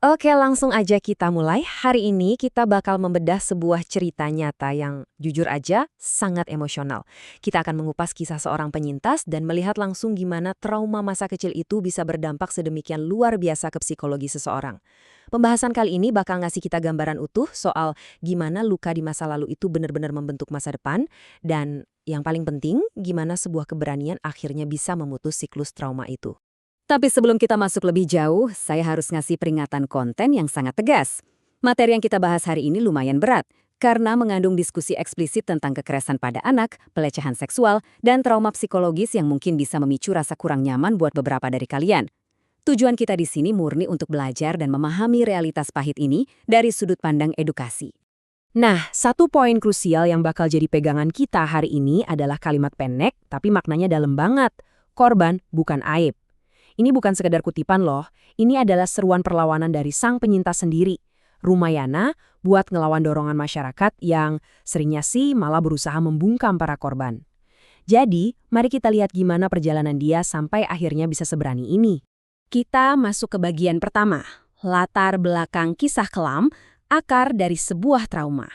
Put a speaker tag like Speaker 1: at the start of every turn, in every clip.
Speaker 1: Oke, langsung aja kita mulai. Hari ini kita bakal membedah sebuah cerita nyata yang jujur aja sangat emosional. Kita akan mengupas kisah seorang penyintas dan melihat langsung gimana trauma masa kecil itu bisa berdampak sedemikian luar biasa ke psikologi seseorang. Pembahasan kali ini bakal ngasih kita gambaran utuh soal gimana luka di masa lalu itu benar-benar membentuk masa depan, dan yang paling penting, gimana sebuah keberanian akhirnya bisa memutus siklus trauma itu.
Speaker 2: Tapi sebelum kita masuk lebih jauh, saya harus ngasih peringatan konten yang sangat tegas. Materi yang kita bahas hari ini lumayan berat, karena mengandung diskusi eksplisit tentang kekerasan pada anak, pelecehan seksual, dan trauma psikologis yang mungkin bisa memicu rasa kurang nyaman buat beberapa dari kalian. Tujuan kita di sini murni untuk belajar dan memahami realitas pahit ini dari sudut pandang edukasi.
Speaker 1: Nah, satu poin krusial yang bakal jadi pegangan kita hari ini adalah kalimat pendek, tapi maknanya dalam banget. Korban bukan aib. Ini bukan sekedar kutipan loh, ini adalah seruan perlawanan dari sang penyintas sendiri. Rumayana buat ngelawan dorongan masyarakat yang seringnya sih malah berusaha membungkam para korban. Jadi, mari kita lihat gimana perjalanan dia sampai akhirnya bisa seberani ini. Kita masuk ke bagian pertama, latar belakang kisah kelam, akar dari sebuah trauma.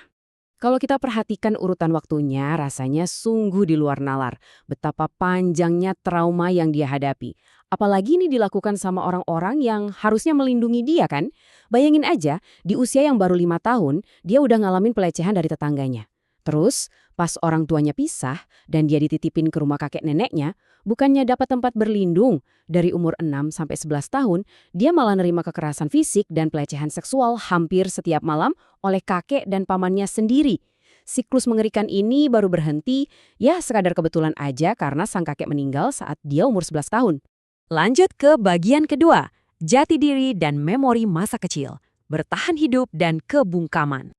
Speaker 1: Kalau kita perhatikan urutan waktunya, rasanya sungguh di luar nalar. Betapa panjangnya trauma yang dia hadapi. Apalagi ini dilakukan sama orang-orang yang harusnya melindungi dia kan? Bayangin aja, di usia yang baru 5 tahun, dia udah ngalamin pelecehan dari tetangganya. Terus, pas orang tuanya pisah dan dia dititipin ke rumah kakek neneknya, bukannya dapat tempat berlindung. Dari umur 6 sampai 11 tahun, dia malah nerima kekerasan fisik dan pelecehan seksual hampir setiap malam oleh kakek dan pamannya sendiri. Siklus mengerikan ini baru berhenti, ya sekadar kebetulan aja karena sang kakek meninggal saat dia umur 11 tahun. Lanjut ke bagian kedua, jati diri dan memori masa kecil, bertahan hidup dan kebungkaman.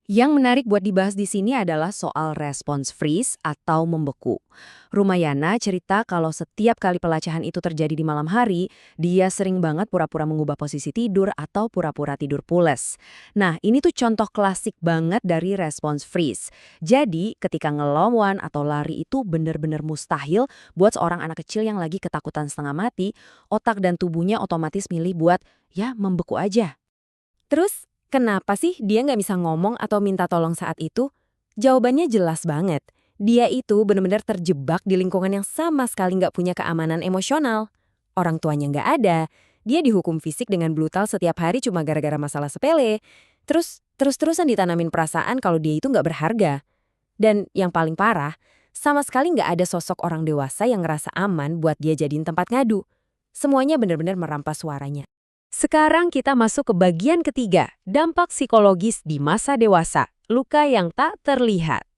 Speaker 1: Yang menarik buat dibahas di sini adalah soal response freeze atau membeku. Rumayana cerita kalau setiap kali pelecehan itu terjadi di malam hari, dia sering banget pura-pura mengubah posisi tidur atau pura-pura tidur pules. Nah, ini tuh contoh klasik banget dari response freeze. Jadi, ketika ngelawan atau lari itu bener-bener mustahil buat seorang anak kecil yang lagi ketakutan setengah mati, otak dan tubuhnya otomatis milih buat, ya membeku aja. Terus, kenapa sih dia nggak bisa ngomong atau minta tolong saat itu? Jawabannya jelas banget. Dia itu benar-benar terjebak di lingkungan yang sama sekali nggak punya keamanan emosional. Orang tuanya nggak ada, dia dihukum fisik dengan brutal setiap hari cuma gara-gara masalah sepele. Terus-terusan ditanamin perasaan kalau dia itu nggak berharga. Dan yang paling parah, sama sekali nggak ada sosok orang dewasa yang ngerasa aman buat dia jadiin tempat ngadu. Semuanya benar-benar merampas suaranya. Sekarang kita masuk ke bagian ketiga, dampak psikologis di masa dewasa, luka yang tak terlihat.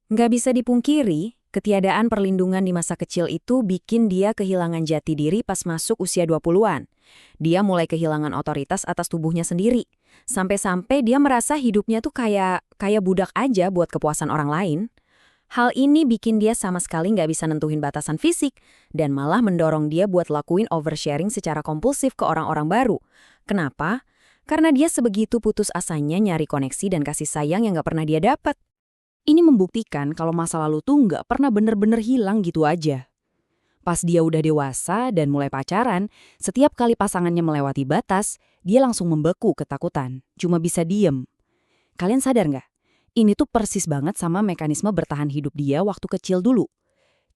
Speaker 1: Nggak bisa dipungkiri, ketiadaan perlindungan di masa kecil itu bikin dia kehilangan jati diri pas masuk usia 20-an. Dia mulai kehilangan otoritas atas tubuhnya sendiri. Sampai-sampai dia merasa hidupnya tuh kayak budak aja buat kepuasan orang lain. Hal ini bikin dia sama sekali nggak bisa nentuin batasan fisik dan malah mendorong dia buat lakuin oversharing secara kompulsif ke orang-orang baru. Kenapa? Karena dia sebegitu putus asanya nyari koneksi dan kasih sayang yang nggak pernah dia dapat. Ini membuktikan kalau masa lalu tuh nggak pernah bener-bener hilang gitu aja. Pas dia udah dewasa dan mulai pacaran, setiap kali pasangannya melewati batas, dia langsung membeku ketakutan, cuma bisa diem. Kalian sadar nggak? Ini tuh persis banget sama mekanisme bertahan hidup dia waktu kecil dulu.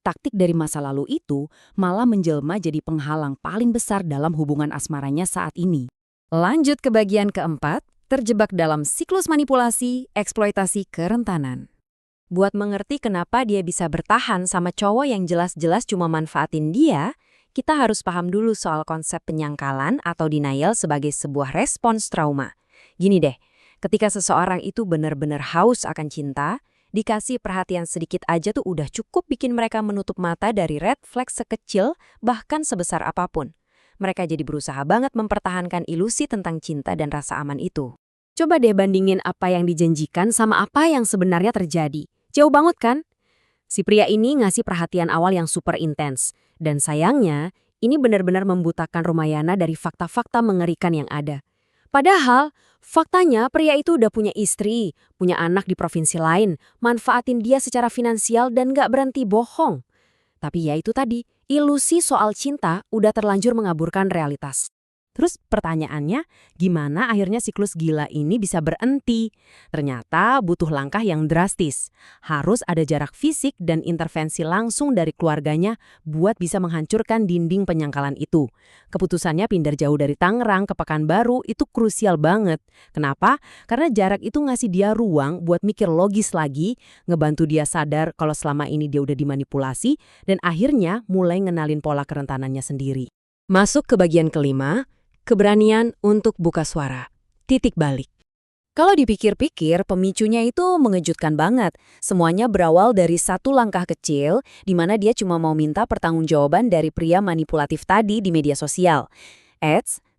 Speaker 1: Taktik dari masa lalu itu malah menjelma jadi penghalang paling besar dalam hubungan asmaranya saat ini. Lanjut ke bagian keempat, terjebak dalam siklus manipulasi, eksploitasi kerentanan. Buat mengerti kenapa dia bisa bertahan sama cowok yang jelas-jelas cuma manfaatin dia, kita harus paham dulu soal konsep penyangkalan atau denial sebagai sebuah respons trauma. Gini deh, ketika seseorang itu benar-benar haus akan cinta, dikasih perhatian sedikit aja tuh udah cukup bikin mereka menutup mata dari red flag sekecil bahkan sebesar apapun. Mereka jadi berusaha banget mempertahankan ilusi tentang cinta dan rasa aman itu. Coba deh bandingin apa yang dijanjikan sama apa yang sebenarnya terjadi. Jauh banget kan? Si pria ini ngasih perhatian awal yang super intens. Dan sayangnya, ini benar-benar membutakan Rumayana dari fakta-fakta mengerikan yang ada. Padahal, faktanya pria itu udah punya istri, punya anak di provinsi lain, manfaatin dia secara finansial dan gak berhenti bohong. Tapi ya itu tadi, ilusi soal cinta udah terlanjur mengaburkan realitas. Terus pertanyaannya, gimana akhirnya siklus gila ini bisa berhenti? Ternyata butuh langkah yang drastis. Harus ada jarak fisik dan intervensi langsung dari keluarganya buat bisa menghancurkan dinding penyangkalan itu. Keputusannya pindah jauh dari Tangerang ke Pekanbaru itu krusial banget. Kenapa? Karena jarak itu ngasih dia ruang buat mikir logis lagi, ngebantu dia sadar kalau selama ini dia udah dimanipulasi, dan akhirnya mulai ngenalin pola kerentanannya sendiri. Masuk ke bagian kelima, keberanian untuk buka suara. Titik balik. Kalau dipikir-pikir, pemicunya itu mengejutkan banget. Semuanya berawal dari satu langkah kecil, di mana dia cuma mau minta pertanggungjawaban dari pria manipulatif tadi di media sosial.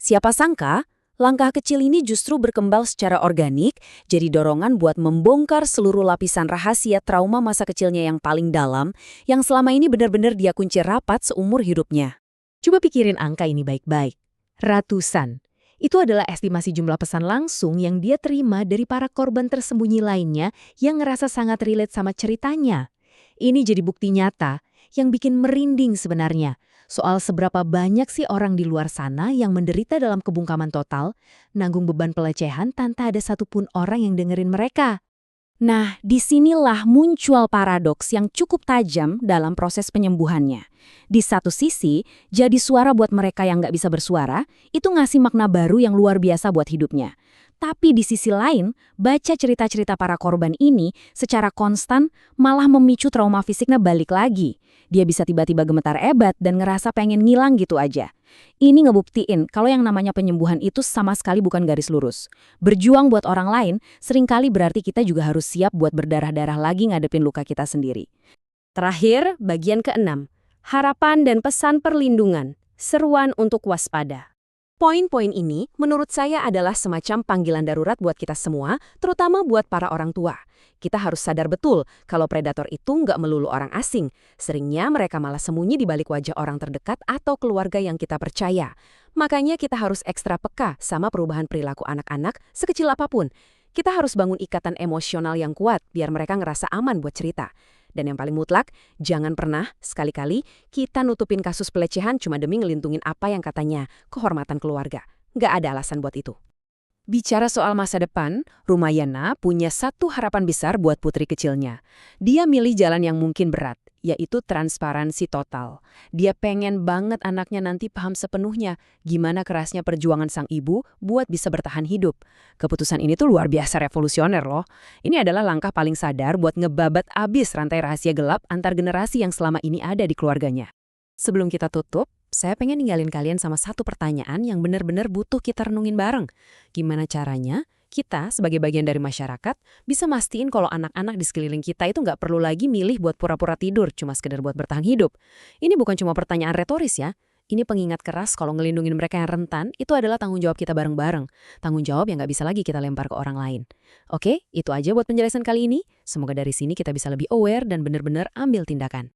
Speaker 1: Siapa sangka, langkah kecil ini justru berkembang secara organik, jadi dorongan buat membongkar seluruh lapisan rahasia trauma masa kecilnya yang paling dalam, yang selama ini benar-benar dia kunci rapat seumur hidupnya. Coba pikirin angka ini baik-baik. Ratusan. Itu adalah estimasi jumlah pesan langsung yang dia terima dari para korban tersembunyi lainnya yang ngerasa sangat relate sama ceritanya. Ini jadi bukti nyata yang bikin merinding sebenarnya soal seberapa banyak sih orang di luar sana yang menderita dalam kebungkaman total, nanggung beban pelecehan tanpa ada satupun orang yang dengerin mereka. Nah, disinilah muncul paradoks yang cukup tajam dalam proses penyembuhannya. Di satu sisi, jadi suara buat mereka yang nggak bisa bersuara, itu ngasih makna baru yang luar biasa buat hidupnya. Tapi di sisi lain, baca cerita-cerita para korban ini secara konstan malah memicu trauma fisiknya balik lagi. Dia bisa tiba-tiba gemetar hebat dan ngerasa pengen ngilang gitu aja. Ini ngebuktiin kalau yang namanya penyembuhan itu sama sekali bukan garis lurus. Berjuang buat orang lain seringkali berarti kita juga harus siap buat berdarah-darah lagi ngadepin luka kita sendiri. Terakhir, bagian keenam. Harapan dan pesan perlindungan. Seruan untuk waspada. Poin-poin ini menurut saya adalah semacam panggilan darurat buat kita semua, terutama buat para orang tua. Kita harus sadar betul kalau predator itu nggak melulu orang asing. Seringnya mereka malah sembunyi di balik wajah orang terdekat atau keluarga yang kita percaya. Makanya kita harus ekstra peka sama perubahan perilaku anak-anak sekecil apapun. Kita harus bangun ikatan emosional yang kuat biar mereka ngerasa aman buat cerita. Dan yang paling mutlak, jangan pernah, sekali-kali, kita nutupin kasus pelecehan cuma demi ngelindungin apa yang katanya kehormatan keluarga. Nggak ada alasan buat itu. Bicara soal masa depan, Rumayana punya satu harapan besar buat putri kecilnya. Dia milih jalan yang mungkin berat, yaitu transparansi total. Dia pengen banget anaknya nanti paham sepenuhnya gimana kerasnya perjuangan sang ibu buat bisa bertahan hidup. Keputusan ini tuh luar biasa revolusioner loh. Ini adalah langkah paling sadar buat ngebabat abis rantai rahasia gelap antar generasi yang selama ini ada di keluarganya. Sebelum kita tutup, saya pengen ninggalin kalian sama satu pertanyaan yang benar-benar butuh kita renungin bareng. Gimana caranya kita sebagai bagian dari masyarakat bisa mastiin kalau anak-anak di sekeliling kita itu nggak perlu lagi milih buat pura-pura tidur cuma sekedar buat bertahan hidup. Ini bukan cuma pertanyaan retoris ya. Ini pengingat keras kalau ngelindungin mereka yang rentan itu adalah tanggung jawab kita bareng-bareng. Tanggung jawab yang nggak bisa lagi kita lempar ke orang lain. Oke, itu aja buat penjelasan kali ini. Semoga dari sini kita bisa lebih aware dan benar-benar ambil tindakan.